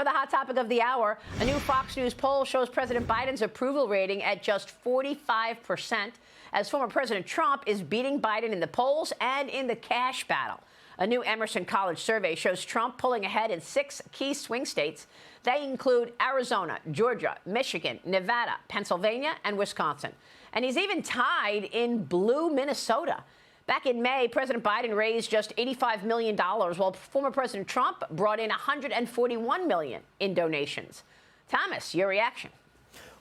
for the hot topic of the hour. A new Fox News poll shows President Biden's approval rating at just 45%, as former President Trump is beating Biden in the polls and in the cash battle. A new Emerson College survey shows Trump pulling ahead in 6 key swing states. They include Arizona, Georgia, Michigan, Nevada, Pennsylvania, and Wisconsin. And he's even tied in blue Minnesota. Back in May, President Biden raised just $85 million, while former President Trump brought in $141 million in donations. Thomas, your reaction?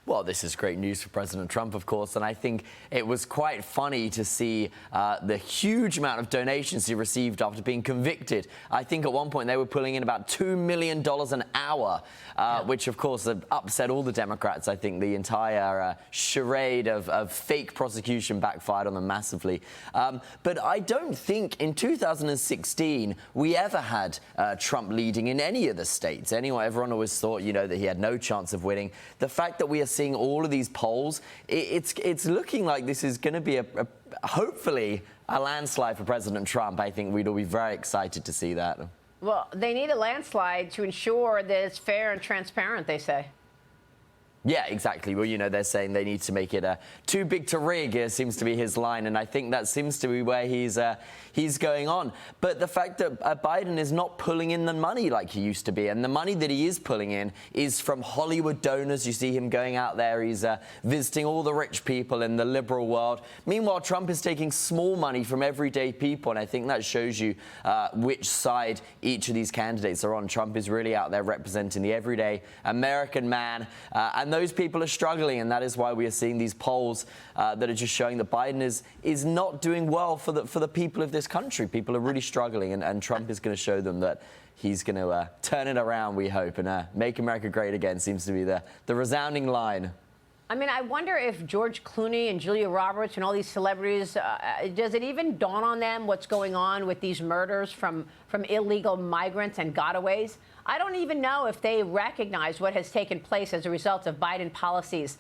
Well, this is great news for President Trump, of course, and I think it was quite funny to see the huge amount of donations he received after being convicted. I think at one point they were pulling in about $2 million an hour, which, of course, upset all the Democrats. I think the entire charade of fake prosecution backfired on them massively. But I don't think in 2016 we ever had Trump leading in any of the states. Everyone always thought, that he had no chance of winning. The fact that we are seeing all of these polls, it's looking like this is going to be hopefully a landslide for President Trump. I think we'd all be very excited to see that. Well, they need a landslide to ensure that it's fair and transparent, they say. Yeah, exactly. Well, they're saying they need to make it too big to rig, seems to be his line, and I think that seems to be where he's going on. But the fact that Biden is not pulling in the money like he used to be, and the money that he is pulling in is from Hollywood donors. You see him going out there, he's visiting all the rich people in the liberal world. Meanwhile, Trump is taking small money from everyday people, and I think that shows you which side each of these candidates are on. Trump is really out there representing the everyday American man, and those people are struggling, and that is why we are seeing these polls that are just showing that Biden is not doing well for the people of this country. People are really struggling, and Trump is going to show them that he's going to turn it around, we hope, and make America great again seems to be the resounding line. I mean, I wonder if George Clooney and Julia Roberts and all these celebrities, does it even dawn on them what's going on with these murders from illegal migrants and gotaways? I don't even know if they recognize what has taken place as a result of Biden policies,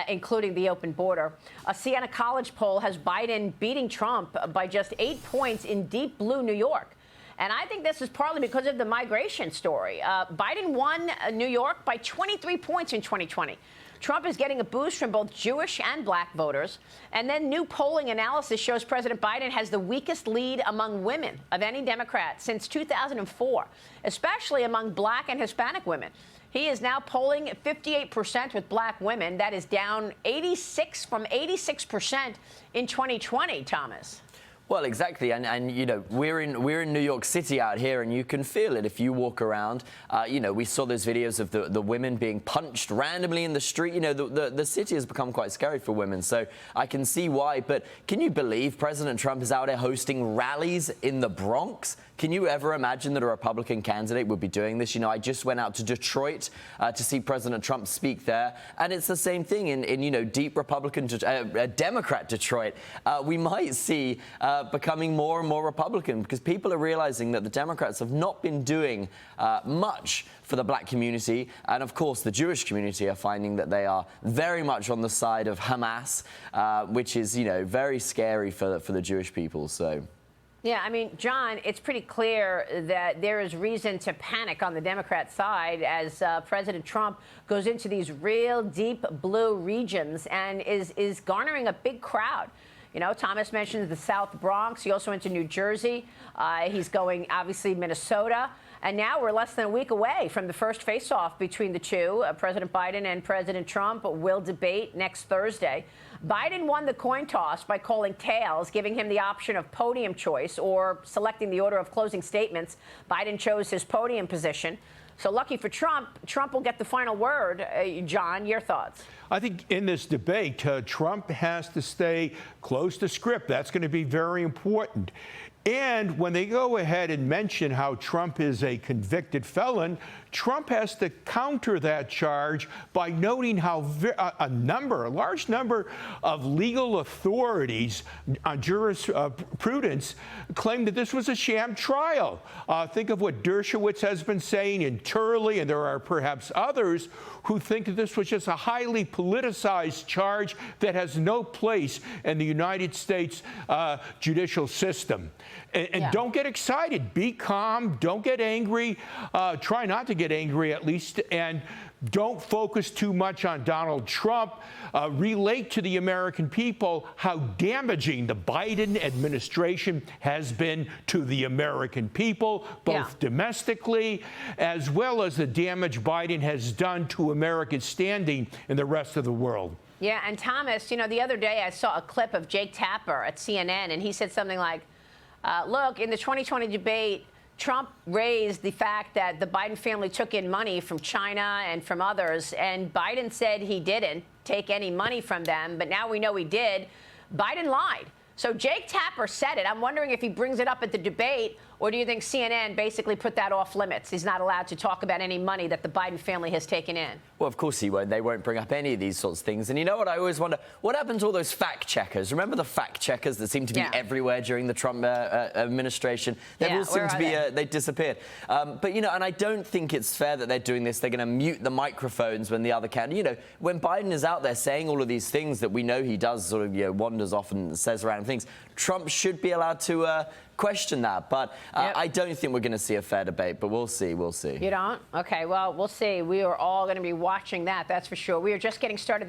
including the open border. A Siena College poll has Biden beating Trump by just 8 points in deep blue New York. And I think this is partly because of the migration story. Biden won New York by 23 points in 2020. Trump is getting a boost from both Jewish and black voters. And then new polling analysis shows President Biden has the weakest lead among women of any Democrat since 2004, especially among black and Hispanic women. He is now polling 58% with black women. That is down 86 from 86% in 2020, Thomas. Well, exactly, and we're in New York City out here, and you can feel it if you walk around. We saw those videos of the women being punched randomly in the street. The city has become quite scary for women, so I can see why. But can you believe President Trump is out there hosting rallies in the Bronx? Can you ever imagine that a Republican candidate would be doing this? I just went out to Detroit to see President Trump speak there, and it's the same thing in deep Republican, Democrat Detroit. We might see becoming more and more Republican because people are realizing that the Democrats have not been doing much for the black community, and of course the Jewish community are finding that they are very much on the side of Hamas, which is very scary for the Jewish people. So. Yeah, I mean, John, it's pretty clear that there is reason to panic on the Democrat side as President Trump goes into these real deep blue regions and is garnering a big crowd. Thomas mentioned the South Bronx. He also went to New Jersey. He's going, obviously, Minnesota. And now we're less than a week away from the first face-off between the two. President Biden and President Trump will debate next Thursday. Biden won the coin toss by calling tails, giving him the option of podium choice or selecting the order of closing statements. Biden chose his podium position. So lucky for Trump, Trump will get the final word. John, your thoughts? I think in this debate, Trump has to stay close to script. That's going to be very important. And when they go ahead and mention how Trump is a convicted felon, Trump has to counter that charge by noting how a large number of legal authorities on jurisprudence claim that this was a sham trial. Think of what Dershowitz has been saying in Turley, and there are perhaps others who think that this was just a highly politicized charge that has no place in the United States judicial system. And don't get excited. Be calm. Don't get angry. Try not to get angry at least, and don't focus too much on Donald Trump. Relate to the American people how damaging the Biden administration has been to the American people, both domestically as well as the damage Biden has done to America's standing in the rest of the world. Yeah, and Thomas, you know, the other day I saw a clip of Jake Tapper at CNN, and he said something like, look, in the 2020 debate, Trump raised the fact that the Biden family took in money from China and from others, and Biden said he didn't take any money from them, but now we know he did. Biden lied. So Jake Tapper said it. I'm wondering if he brings it up at the debate, or do you think CNN basically put that off limits? He's not allowed to talk about any money that the Biden family has taken in. Well, of course he won't. They won't bring up any of these sorts of things. And you know what? I always wonder, what happened to all those fact checkers? Remember the fact checkers that seemed to be everywhere during the Trump administration? They all seem to be, they disappeared. But, you know, and I don't think it's fair that they're doing this. They're going to mute the microphones when the other candidate, you know, when Biden is out there saying all of these things that we know he does, sort of, you know, wanders off and says random things, Trump should be allowed to question that. But I don't think we're going to see a fair debate, but we'll see. We'll see. You don't? Okay, well, we'll see. We are all going to be watching that, that's for sure. We are just getting started.